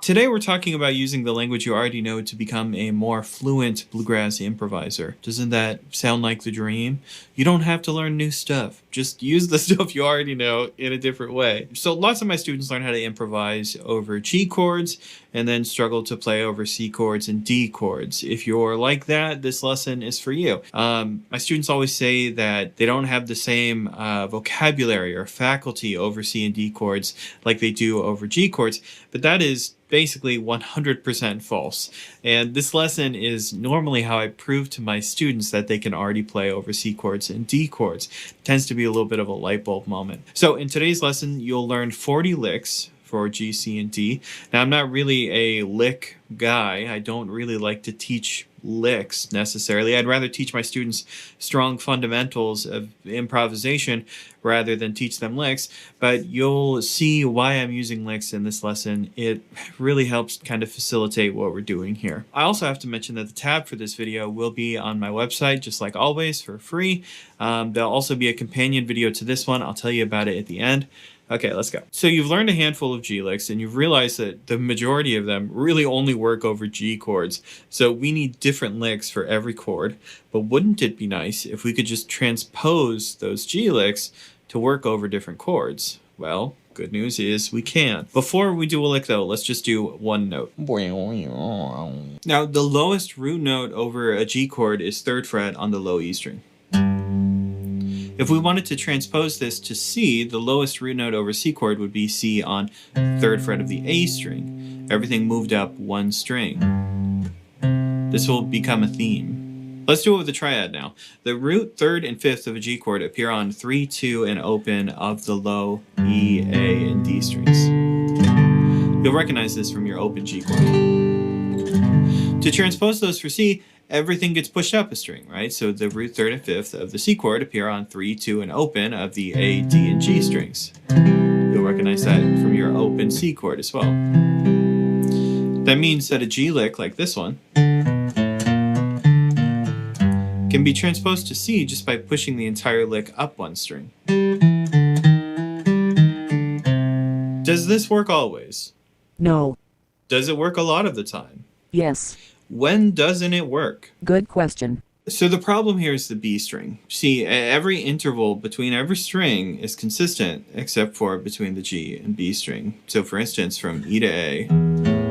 Today we're talking about using the language you already know to become a more fluent bluegrass improviser. Doesn't that sound like the dream? You don't have to learn new stuff. Just use the stuff you already know in a different way. So lots of my students learn how to improvise over G chords and then struggle to play over C chords and D chords. If you're like that, this lesson is for you. My students always say that they don't have the same vocabulary or faculty over C and D chords like they do over G chords, but that is basically 100% false. And this lesson is normally how I prove to my students that they can already play over C chords and D chords. It tends to be a little bit of a light bulb moment. So in today's lesson, you'll learn 40 licks for G, C, and D. Now, I'm not really a lick guy. I don't really like to teach licks necessarily. I'd rather teach my students strong fundamentals of improvisation rather than teach them licks, but you'll see why I'm using licks in this lesson. It really helps kind of facilitate what we're doing here. I also have to mention that the tab for this video will be on my website, just like always, for free. There'll also be a companion video to this one. I'll tell you about it at the end. Okay, let's go. So you've learned a handful of G licks and you've realized that the majority of them really only work over G chords. So we need different licks for every chord. But wouldn't it be nice if we could just transpose those G licks to work over different chords? Well, good news is we can. Before we do a lick though, let's just do one note. Now, the lowest root note over a G chord is 3rd fret on the low E string. If we wanted to transpose this to C, the lowest root note over C chord would be C on 3rd fret of the A string. Everything moved up one string. This will become a theme. Let's do it with a triad now. The root, 3rd, and 5th of a G chord appear on 3, 2, and open of the low E, A, and D strings. You'll recognize this from your open G chord. To transpose those for C, everything gets pushed up a string, right? So the root, 3rd, and 5th of the C chord appear on 3, 2, and open of the A, D, and G strings. You'll recognize that from your open C chord as well. That means that a G lick like this one can be transposed to C just by pushing the entire lick up one string. Does this work always? No. Does it work a lot of the time? Yes. When doesn't it work? Good question. So the problem here is the B string. See, every interval between every string is consistent except for between the G and B string. So for instance, from E to A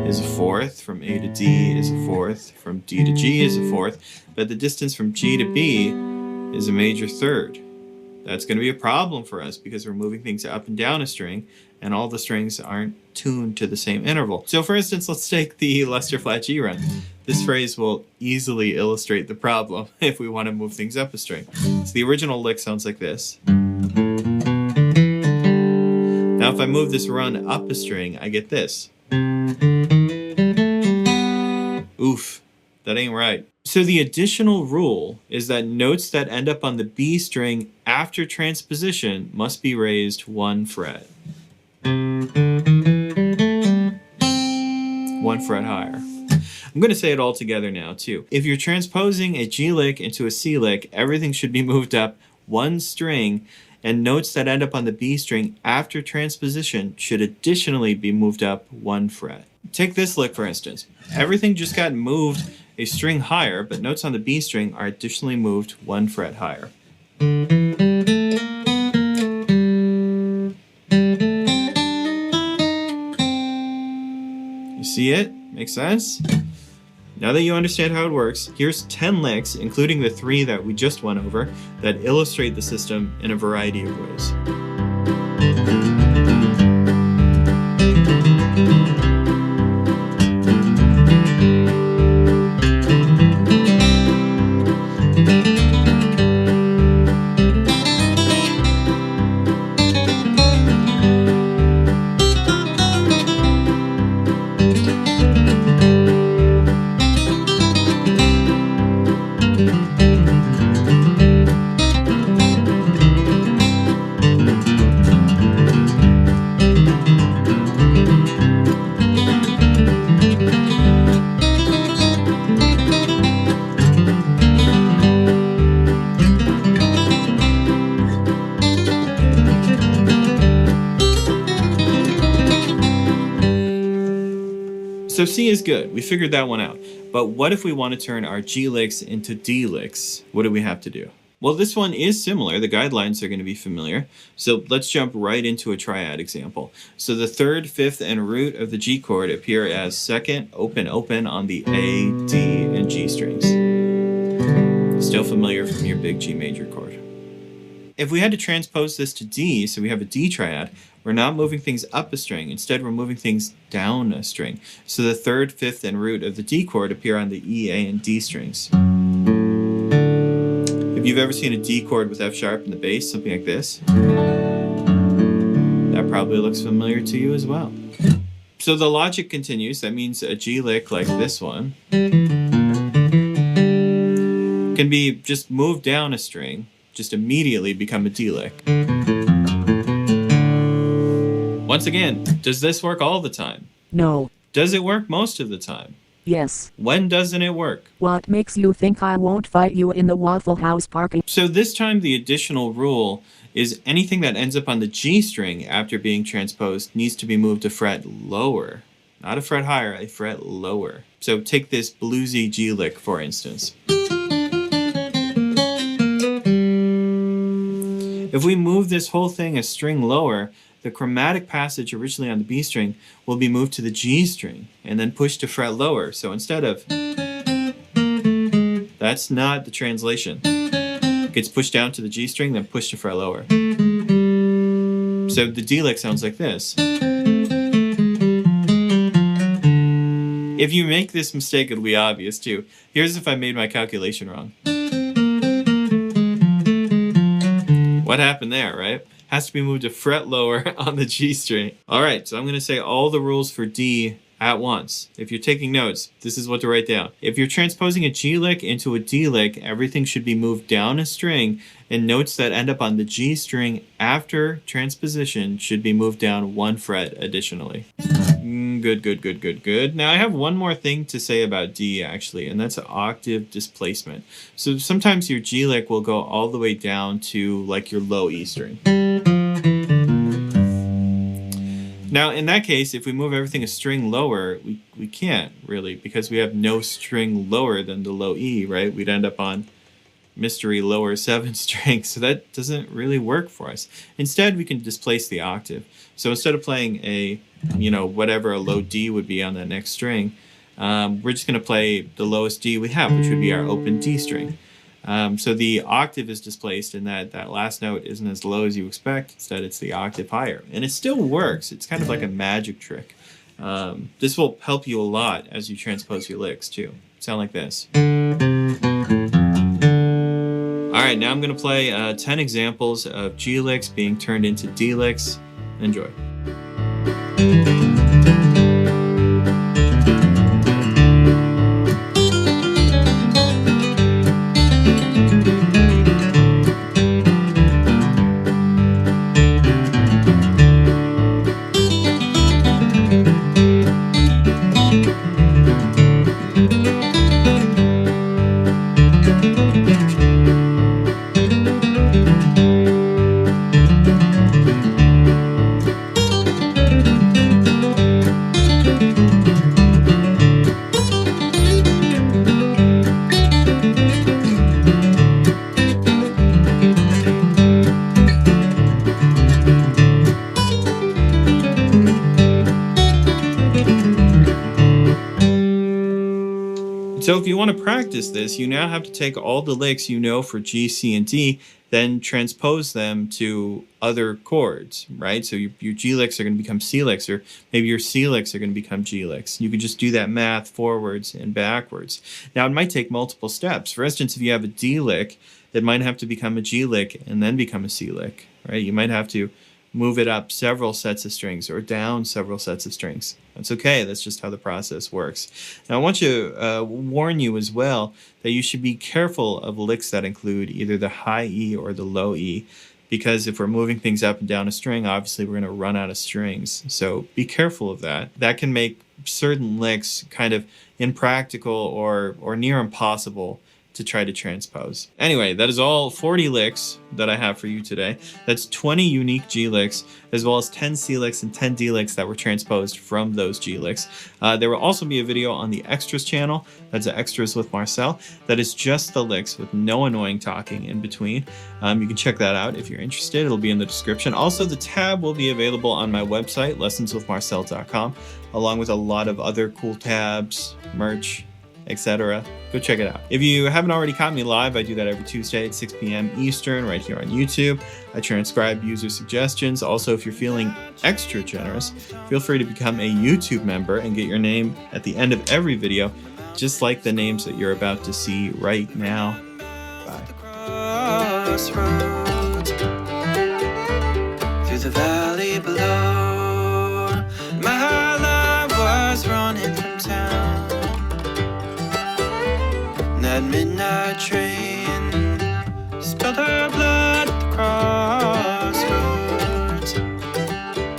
is a 4th, from A to D is a 4th, from D to G is a 4th, but the distance from G to B is a major 3rd. That's going to be a problem for us because we're moving things up and down a string, and all the strings aren't tuned to the same interval. So for instance, let's take the Lester flat G run. This phrase will easily illustrate the problem if we want to move things up a string. So the original lick sounds like this. Now if I move this run up a string, I get this. Oof, that ain't right. So the additional rule is that notes that end up on the B string after transposition must be raised 1 fret. 1 fret higher. I'm going to say it all together now too. If you're transposing a G lick into a C lick, everything should be moved up 1 string, and notes that end up on the B string after transposition should additionally be moved up 1 fret. Take this lick for instance. Everything just got moved a string higher, but notes on the B string are additionally moved 1 fret higher. You see it? Makes sense? Now that you understand how it works, here's 10 licks, including the 3 that we just went over, that illustrate the system in a variety of ways. So C is good. We figured that one out. But what if we want to turn our G licks into D licks? What do we have to do? Well, this one is similar. The guidelines are going to be familiar. So let's jump right into a triad example. So the third, fifth, and root of the G chord appear as second, open, open on the A, D, and G strings. Still familiar from your big G major chord. If we had to transpose this to D, so we have a D triad, we're not moving things up a string. Instead, we're moving things down a string. So the third, fifth, and root of the D chord appear on the E, A, and D strings. If you've ever seen a D chord with F sharp in the bass, something like this, that probably looks familiar to you as well. So the logic continues. That means a G lick like this one can be just moved down a string, just immediately become a D lick. Once again, does this work all the time? No. Does it work most of the time? Yes. When doesn't it work? What makes you think I won't fight you in the Waffle House parking? So this time the additional rule is anything that ends up on the G string after being transposed needs to be moved a fret lower. Not a fret higher, a fret lower. So take this bluesy G lick, for instance. If we move this whole thing a string lower, the chromatic passage originally on the B string will be moved to the G string and then pushed a fret lower. So instead of, that's not the translation. It gets pushed down to the G string, then pushed a fret lower. So the D lick sounds like this. If you make this mistake, it'll be obvious too. Here's if I made my calculation wrong. What happened there, right? Has to be moved a fret lower on the G string. All right, so I'm going to say all the rules for D at once. If you're taking notes, this is what to write down. If you're transposing a G lick into a D lick, everything should be moved down a string, and notes that end up on the G string after transposition should be moved down one fret additionally. Good. Now I have one more thing to say about D actually, and that's octave displacement. So sometimes your G lick will go all the way down to like your low E string. Now in that case, if we move everything a string lower, we can't really, because we have no string lower than the low E, right? We'd end up on mystery lower 7 string, so that doesn't really work for us. Instead, we can displace the octave. So instead of playing a, whatever a low D would be on that next string, we're just going to play the lowest D we have, which would be our open D string. So the octave is displaced, and that last note isn't as low as you expect. Instead, it's the octave higher. And it still works. It's kind of like a magic trick. This will help you a lot as you transpose your licks, too. Sound like this. All right, now I'm going to play 10 examples of G licks being turned into D licks. Enjoy. So if you want to practice this, you now have to take all the licks you know for G, C, and D, then transpose them to other chords, right? So your G licks are going to become C licks, or maybe your C licks are going to become G licks. You can just do that math forwards and backwards. Now, it might take multiple steps. For instance, if you have a D lick, it might have to become a G lick and then become a C lick, right? You might have to move it up several sets of strings or down several sets of strings. That's okay. That's just how the process works. Now, I want to warn you as well that you should be careful of licks that include either the high E or the low E, because if we're moving things up and down a string, obviously we're going to run out of strings. So be careful of that. That can make certain licks kind of impractical or near impossible to try to transpose. Anyway, that is all 40 licks that I have for you today. That's 20 unique G licks, as well as 10 C licks and 10 D licks that were transposed from those G licks. There will also be a video on the Extras channel. That's Extras with Marcel. That is just the licks with no annoying talking in between. You can check that out if you're interested. It'll be in the description. Also, the tab will be available on my website, lessonswithmarcel.com, along with a lot of other cool tabs, merch, etc. Go check it out. If you haven't already caught me live, I do that every Tuesday at 6 p.m. Eastern right here on YouTube. I transcribe user suggestions. Also, if you're feeling extra generous, feel free to become a YouTube member and get your name at the end of every video, just like the names that you're about to see right now. Bye. Through the valley below, my life was running from town. That midnight train spelled her